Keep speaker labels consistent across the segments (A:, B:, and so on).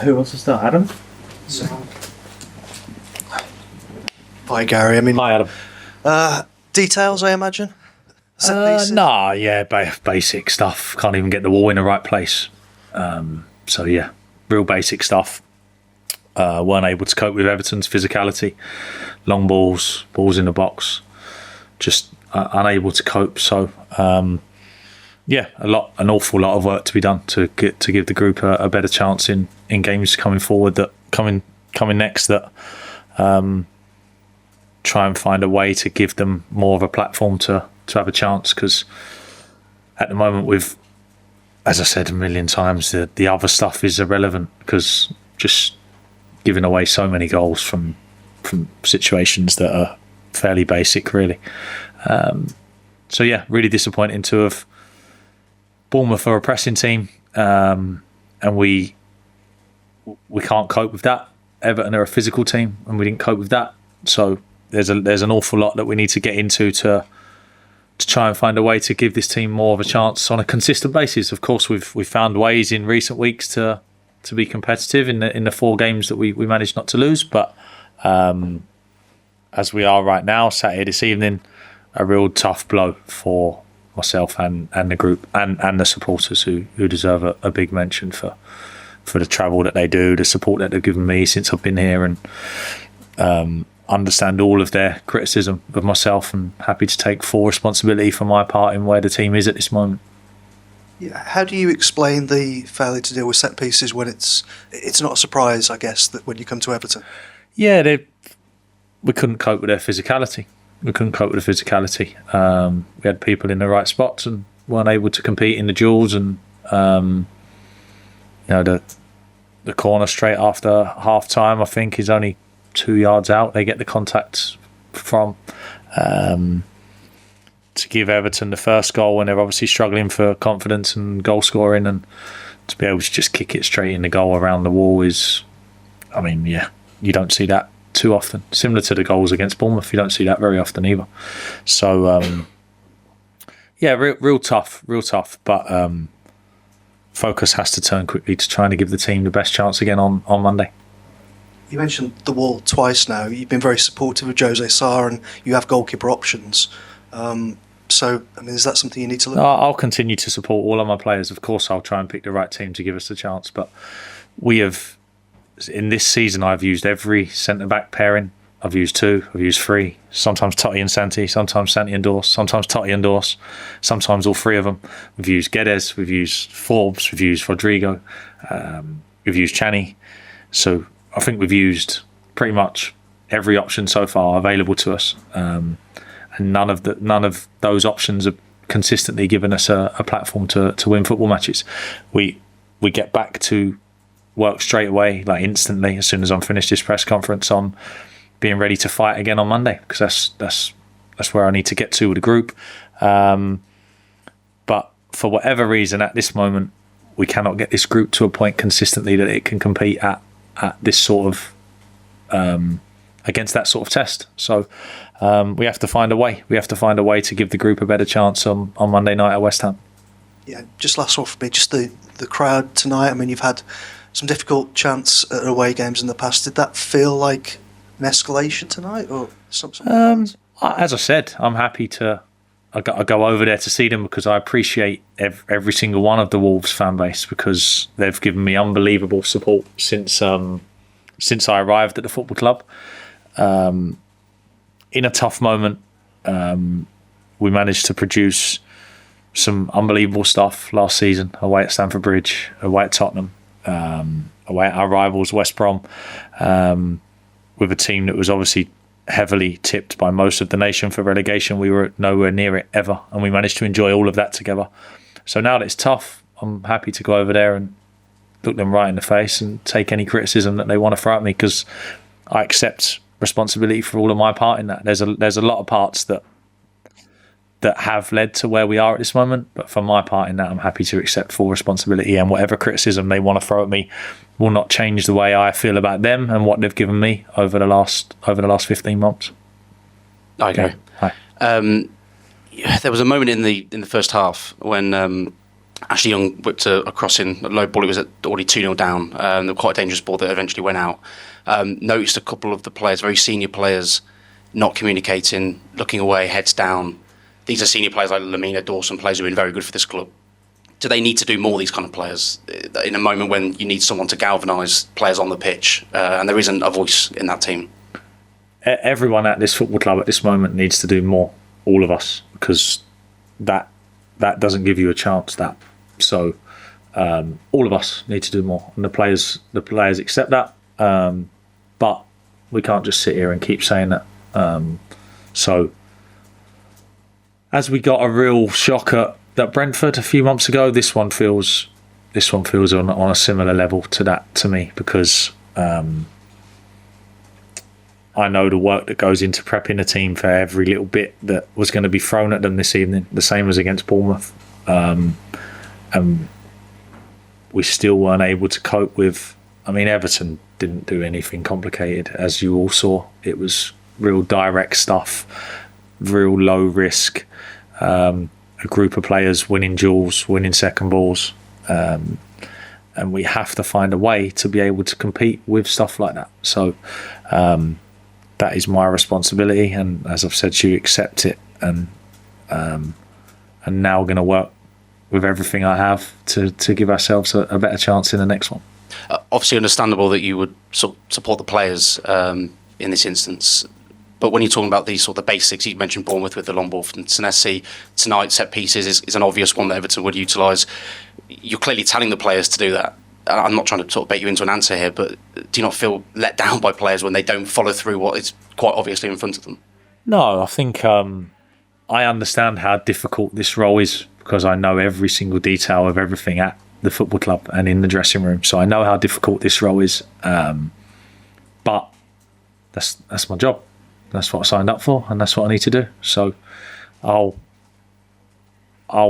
A: Who wants to start? Adam?
B: Hi, Gary.
A: Hi, Adam.
B: Details, I imagine?
A: Basic stuff. Can't even get the wall in the right place. Real basic stuff. Weren't able to cope with Everton's physicality. Long balls in the box. Just unable to cope. So, an awful lot of work to be done to give the group a better chance in games coming forward, that coming next, that try and find a way to give them more of a platform to have a chance, because at the moment, we've, as I said a million times, the other stuff is irrelevant, because just giving away so many goals from situations that are fairly basic, really. Really disappointing to have Bournemouth are a pressing team, and we can't cope with that. Everton are a physical team, and we didn't cope with that. So there's an awful lot that we need to get into to try and find a way to give this team more of a chance on a consistent basis. Of course, we've found ways in recent weeks to be competitive in the 4 games that we managed not to lose, but as we are right now, Saturday this evening, a real tough blow for myself and the group and the supporters who deserve a big mention for the travel that they do, the support that they've given me since I've been here, and understand all of their criticism of myself, and happy to take full responsibility for my part in where the team is at this moment.
B: Yeah, how do you explain the failure to deal with set pieces when it's not a surprise, I guess, that when you come to Everton?
A: Yeah, we couldn't cope with their physicality. We had people in the right spots and weren't able to compete in the duels, and the corner straight after half time, I think, is only 2 yards out. They get the contact from to give Everton the first goal when they're obviously struggling for confidence and goal scoring, and to be able to just kick it straight in the goal around the wall is, you don't see that too often. Similar to the goals against Bournemouth, you don't see that very often either. So real tough, but focus has to turn quickly to trying to give the team the best chance again on Monday.
B: You mentioned the wall twice now. You've been very supportive of Jose Sarr, and you have goalkeeper options. Is that something you need to look at?
A: I'll continue to support all of my players. Of course, I'll try and pick the right team to give us a chance. But we have, in this season, I've used every centre-back pairing. I've used 2, I've used 3. Sometimes Totti and Santi, sometimes Santi and Dorse, sometimes Totti and Dorse, sometimes all 3 of them. We've used Guedes, we've used Forbes, we've used Rodrigo, we've used Chani. So I think we've used pretty much every option so far available to us, and none of those options have consistently given us a platform to win football matches. We get back to work straight away, like instantly, as soon as I'm finished this press conference, on being ready to fight again on Monday, because that's where I need to get to with the group. But for whatever reason, at this moment, we cannot get this group to a point consistently that it can compete at this sort of against that sort of test. So we have to find a way. We have to find a way to give the group a better chance on Monday night at West Ham.
B: Yeah, just last one for me. Just the crowd tonight. I mean, you've had some difficult chants at away games in the past. Did that feel like an escalation tonight, or something?
A: As I said, I'm happy to. I go over there to see them because I appreciate every single one of the Wolves fan base, because they've given me unbelievable support since I arrived at the football club. In a tough moment, we managed to produce some unbelievable stuff last season, away at Stamford Bridge, away at Tottenham, away at our rivals West Brom, with a team that was obviously heavily tipped by most of the nation for relegation. We were nowhere near it ever, and we managed to enjoy all of that together. So now that it's tough, I'm happy to go over there and look them right in the face and take any criticism that they want to throw at me, because I accept responsibility for all of my part in that. There's a lot of parts that have led to where we are at this moment, but for my part in that, I'm happy to accept full responsibility, and whatever criticism they want to throw at me will not change the way I feel about them and what they've given me over the last 15 months.
C: Okay.
A: Yeah. Hi.
C: There was a moment in the first half when Ashley Young whipped a crossing, a low ball. It was already 2-0 down. Quite a dangerous ball that eventually went out. Noticed a couple of the players, very senior players, not communicating, looking away, heads down. These are senior players like Lamina, Dawson, players who have been very good for this club. Do they need to do more of these kind of players in a moment when you need someone to galvanise players on the pitch and there isn't a voice in that team?
A: Everyone at this football club at this moment needs to do more, all of us, because that doesn't give you a chance. So all of us need to do more, and the players accept that. But we can't just sit here and keep saying that. So as we got a real shock at Brentford a few months ago, this one feels on a similar level to that to me, because I know the work that goes into prepping a team for every little bit that was going to be thrown at them this evening, the same as against Bournemouth. And we still weren't able to cope with... I mean, Everton didn't do anything complicated, as you all saw. It was real direct stuff, real low risk, a group of players winning duels, winning second balls. And we have to find a way to be able to compete with stuff like that. So... that is my responsibility, and as I've said to you, accept it, and now going to work with everything I have to give ourselves a better chance in the next one.
C: Obviously understandable that you would support the players in this instance, but when you're talking about these sort of basics, you mentioned Bournemouth with the long ball from Senesi. Tonight, set pieces is an obvious one that Everton would utilise. You're clearly telling the players to do that. I'm not trying to sort of bait you into an answer here, but do you not feel let down by players when they don't follow through what is quite obviously in front of them?
A: No, I think I understand how difficult this role is, because I know every single detail of everything at the football club and in the dressing room. So I know how difficult this role is. But that's my job. That's what I signed up for, and that's what I need to do. So I'll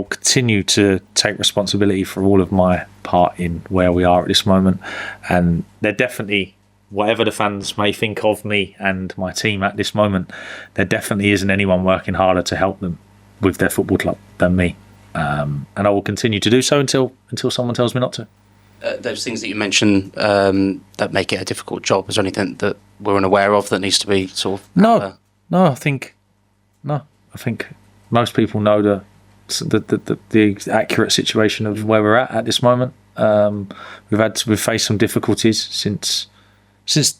A: continue to take responsibility for all of my part in where we are at this moment. And they're definitely, whatever the fans may think of me and my team at this moment, there definitely isn't anyone working harder to help them with their football club than me. And I will continue to do so until someone tells me not to.
C: Those things that you mentioned that make it a difficult job, is there anything that we're unaware of that needs to be sort of...
A: No, I think most people know the accurate situation of where we're at this moment. We've faced some difficulties since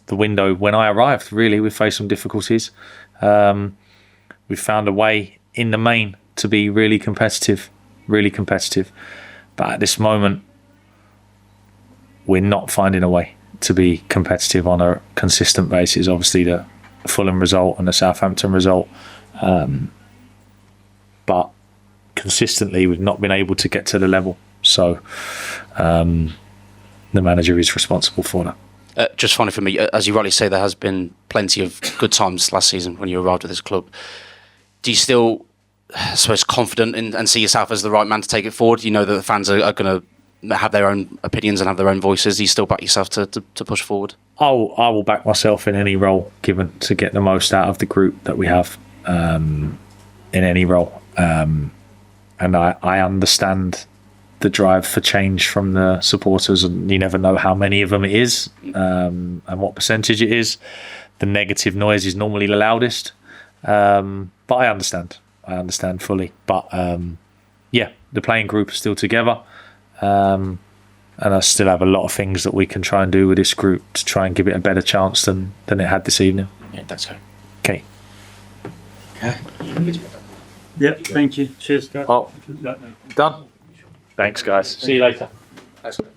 A: the window when I arrived. Really, we've faced some difficulties. We've found a way in the main to be really competitive. But at this moment, we're not finding a way to be competitive on a consistent basis. Obviously, the Fulham result and the Southampton result, but consistently we've not been able to get to the level. So the manager is responsible for that.
C: Just finally for me, as you rightly say, there has been plenty of good times last season when you arrived at this club. Do you still, I suppose, confident and see yourself as the right man to take it forward? You know that the fans are going to have their own opinions and have their own voices. Do you still back yourself to push forward? I
A: will back myself in any role given to get the most out of the group that we have in any role. And I understand the drive for change from the supporters, and you never know how many of them it is and what percentage it is. The negative noise is normally the loudest, but I understand fully. But the playing group is still together, and I still have a lot of things that we can try and do with this group to try and give it a better chance than it had this evening.
C: Yeah, that's good.
A: Okay.
D: Yeah, thank you. Cheers, guys.
A: Oh, done. Thanks, guys. See you later.
C: That's good.